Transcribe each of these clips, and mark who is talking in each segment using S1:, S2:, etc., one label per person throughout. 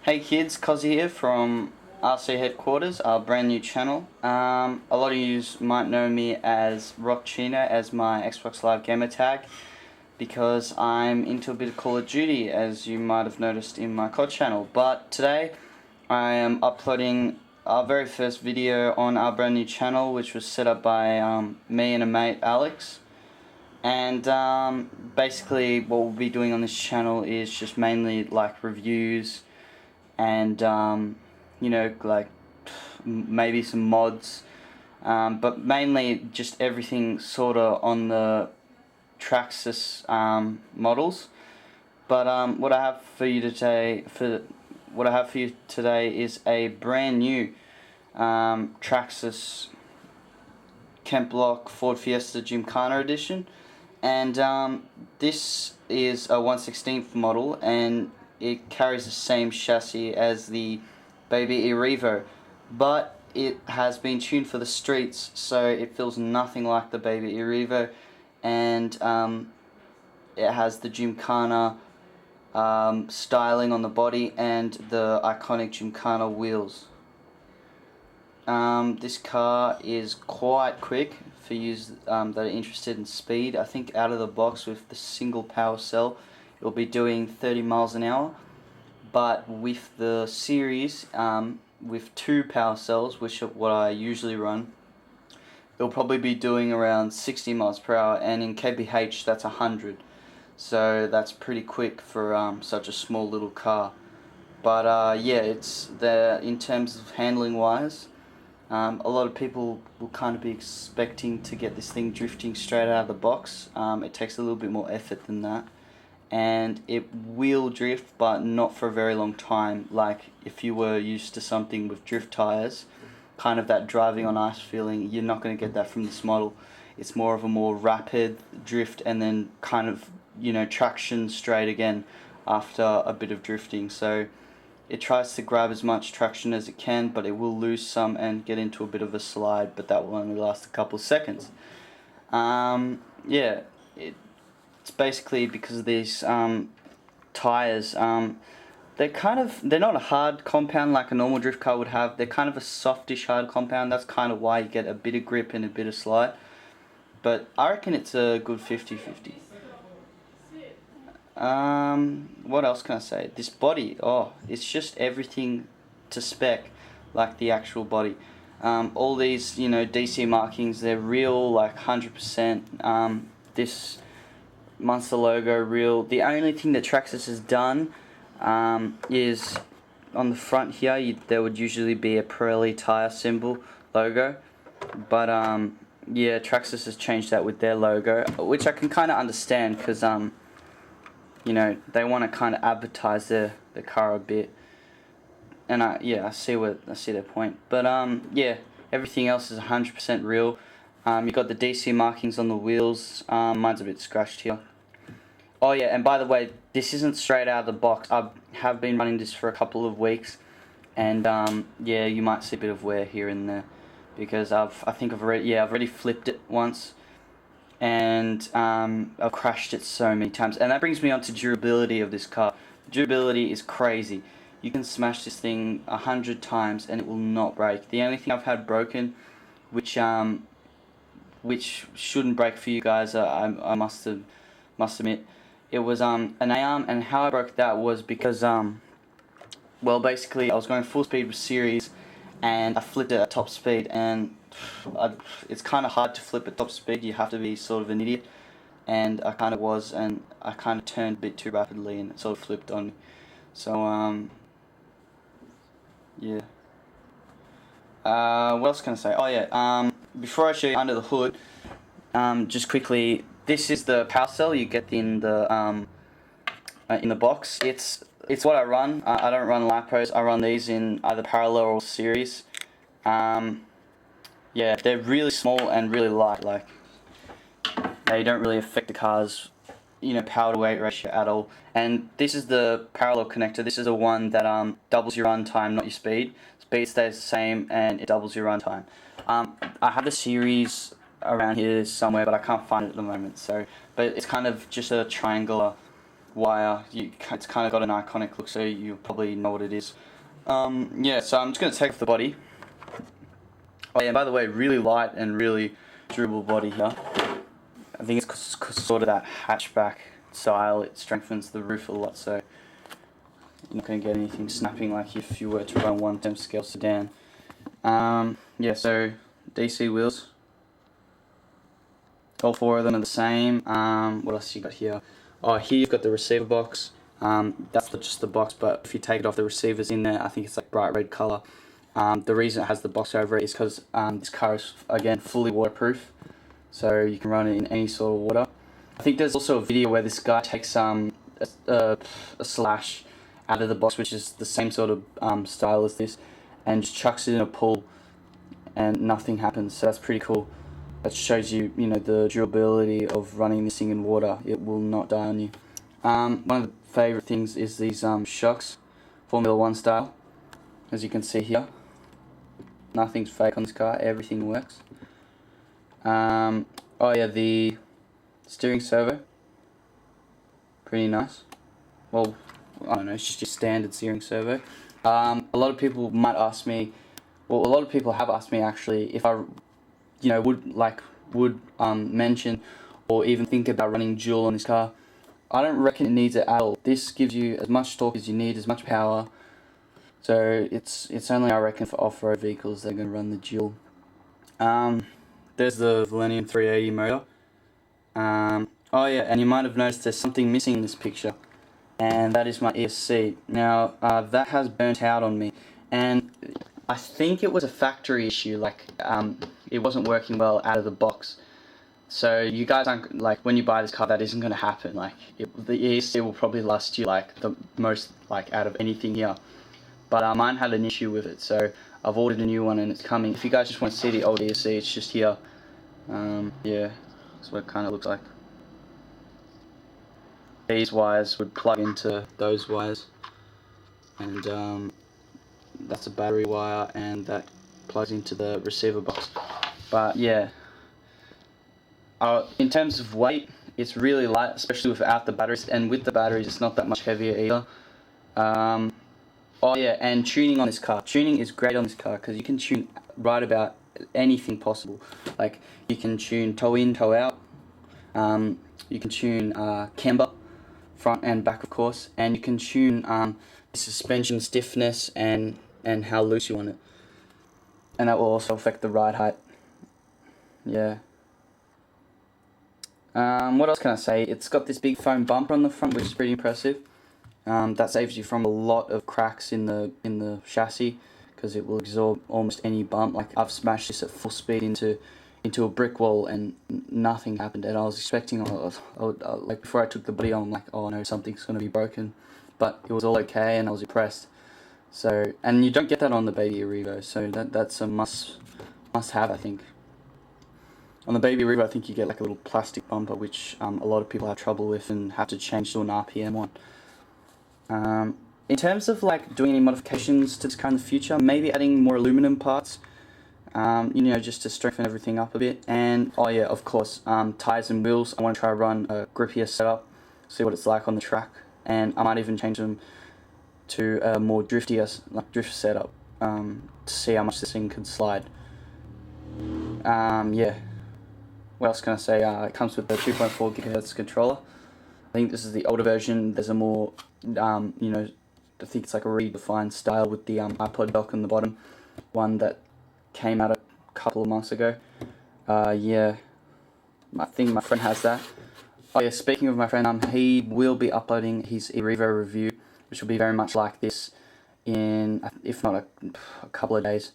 S1: Hey kids, Cozzy here from RC Headquarters, our brand new channel. A lot of you might know me as Rockchino as my Xbox Live gamer tag because I'm into a bit of Call of Duty, as you might have noticed in my COD channel. But today I am uploading our very first video on our brand new channel, which was set up by me and a mate, Alex. And basically what we'll be doing on this channel is just mainly like reviews and you know, like maybe some mods, but mainly just everything sort of on the Traxxas models. But what I have for you today, is a brand new Traxxas Kent Block Ford Fiesta Gymkhana edition, and this is a 1/16th model, and it carries the same chassis as the baby E-REVO, but it has been tuned for the streets, so it feels nothing like the baby E-REVO, and it has the Gymkhana styling on the body and the iconic Gymkhana wheels. This car is quite quick for you that are interested in speed. I think out of the box with the single power cell it'll be doing 30 miles an hour, but with the series, with 2 power cells, which are what I usually run, it'll probably be doing around 60 miles per hour, and in kph that's 100, so that's pretty quick for such a small little car. But yeah, it's there in terms of handling wise. A lot of people will kind of be expecting to get this thing drifting straight out of the box. It takes a little bit more effort than that, and it will drift, but not for a very long time. Like if you were used to something with drift tires, kind of that driving on ice feeling, you're not going to get that from this model. It's more of a more rapid drift, and then kind of, you know, traction straight again after a bit of drifting. So it tries to grab as much traction as it can, but it will lose some and get into a bit of a slide, but that will only last a couple of seconds. Yeah, it's basically because of these tires. They're not a hard compound like a normal drift car would have. They're kind of a softish hard compound. That's kind of why you get a bit of grip and a bit of slide. But I reckon it's a good 50-50. What else can I say? This body, it's just everything to spec, like the actual body. All these, you know, DC markings, they're real, like 100%. This Monster logo, real. The only thing that Traxxas has done is on the front here, there would usually be a Pirelli tire symbol logo, but yeah, Traxxas has changed that with their logo, which I can kind of understand because you know, they want to kind of advertise the car a bit, and I see their point. But yeah, everything else is 100% real. You've got the DC markings on the wheels. Mine's a bit scratched here. Oh yeah, and by the way, this isn't straight out of the box. I have been running this for a couple of weeks, and yeah, you might see a bit of wear here and there because I've already flipped it once, and I've crashed it so many times. And that brings me on to durability of this car. Durability is crazy. You can smash this thing 100 times and it will not break. The only thing I've had broken, which shouldn't break for you guys, I must admit, it was an A-arm, and how I broke that was because well, basically I was going full speed with series and I flipped it at top speed, and it's kind of hard to flip at top speed. You have to be sort of an idiot, and I kind of was, and I kind of turned a bit too rapidly and it sort of flipped on me. So yeah. What else can I say? Oh yeah, before I show you under the hood, just quickly, this is the power cell you get in the box. It's what I run. I don't run lipos. I run these in either parallel or series. Yeah, they're really small and really light. Like, they don't really affect the car's, you know, power to weight ratio at all. And this is the parallel connector. This is the one that doubles your run time, not your speed. Speed stays the same and it doubles your run time. I have the series around here somewhere, but I can't find it at the moment. So, but it's kind of just a triangular wire. It's kind of got an iconic look, so you'll probably know what it is. Yeah, so I'm just going to take off the body. Oh yeah, by the way, really light and really durable body here. I think it's sort of that hatchback style. It strengthens the roof a lot, so you're not going to get anything snapping like if you were to run 1/10 scale sedan. Yeah, so DC wheels. All 4 of them are the same. What else you got here? Oh, here you've got the receiver box. That's just the box, but if you take it off, the receiver's in there. I think it's like bright red color. The reason it has the box over it is because this car is, again, fully waterproof, so you can run it in any sort of water. I think there's also a video where this guy takes a slash out of the box, which is the same sort of style as this, and just chucks it in a pool and nothing happens, so that's pretty cool. That shows you, the durability of running this thing in water. It will not die on you. One of the favourite things is these shocks, Formula 1 style, as you can see here. Nothing's fake on this car, everything works. Oh yeah, the steering servo, pretty nice. Well, I don't know, it's just your standard steering servo. A lot of people might ask me, well, a lot of people have asked me actually if I, would mention or even think about running dual on this car. I don't reckon it needs it at all. This gives you as much torque as you need, as much power. So it's only, I reckon, for off-road vehicles that are going to run the dual. There's the Millennium 380 motor. Oh yeah, and you might have noticed there's something missing in this picture, and that is my ESC. Now that has burnt out on me, and I think it was a factory issue. Like it wasn't working well out of the box. So you guys aren't, like, when you buy this car, that isn't going to happen. Like the ESC will probably last you like the most, like, out of anything here. But mine had an issue with it, so I've ordered a new one and it's coming. If you guys just want to see the old ESC, it's just here. Yeah, that's what it kind of looks like. These wires would plug into those wires, and that's a battery wire, and that plugs into the receiver box. But yeah, in terms of weight, it's really light, especially without the batteries, and with the batteries it's not that much heavier either. Oh yeah, and tuning on this car. Tuning is great on this car because you can tune right about anything possible. Like, you can tune toe in, toe out. You can tune camber, front and back of course, and you can tune suspension stiffness and how loose you want it. And that will also affect the ride height. Yeah. What else can I say? It's got this big foam bumper on the front, which is pretty impressive. That saves you from a lot of cracks in the chassis, because it will absorb almost any bump. Like, I've smashed this at full speed into a brick wall and nothing happened, and I was expecting, like, before I took the body on, I'm like, oh no, something's going to be broken, but it was all okay and I was impressed. So, and you don't get that on the Baby E-REVO, so that's a must have, I think. On the Baby E-REVO, I think you get like a little plastic bumper, which a lot of people have trouble with and have to change to an RPM one. In terms of like doing any modifications to this car in the future, maybe adding more aluminum parts, just to strengthen everything up a bit. And oh yeah, of course, tires and wheels. I want to try to run a grippier setup, see what it's like on the track, and I might even change them to a more drift setup, to see how much this thing can slide. Yeah. What else can I say? It comes with the 2.4 GHz controller. I think this is the older version. There's a more, I think it's like a redefined style with the iPod dock on the bottom. One that came out a couple of months ago. Yeah, I think my friend has that. Oh yeah, speaking of my friend, he will be uploading his E-REVO review, which will be very much like this in, if not a couple of days.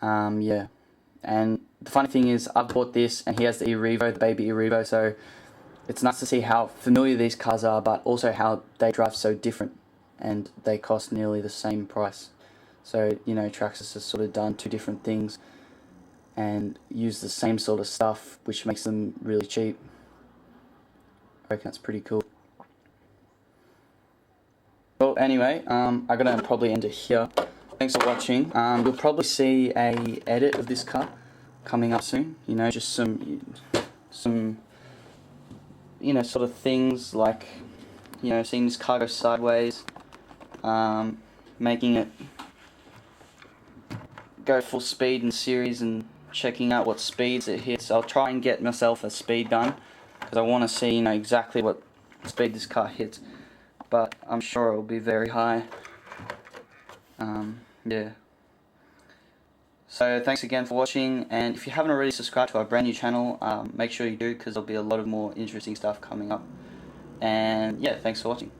S1: Yeah, and the funny thing is, I've bought this and he has the E-REVO, the Baby E-REVO, so it's nice to see how familiar these cars are, but also how they drive so different, and they cost nearly the same price. So, Traxxas has sort of done two different things and used the same sort of stuff, which makes them really cheap. I reckon that's pretty cool. Well, anyway, I'm gonna probably end it here. Thanks for watching. You'll probably see a edit of this car coming up soon. Just some sort of things like you know, seeing this car go sideways, making it go full speed in series and checking out what speeds it hits. I'll try and get myself a speed gun because I want to see, you know, exactly what speed this car hits, but I'm sure it will be very high. Yeah. So thanks again for watching, and if you haven't already subscribed to our brand new channel, make sure you do, because there'll be a lot of more interesting stuff coming up. And yeah, thanks for watching.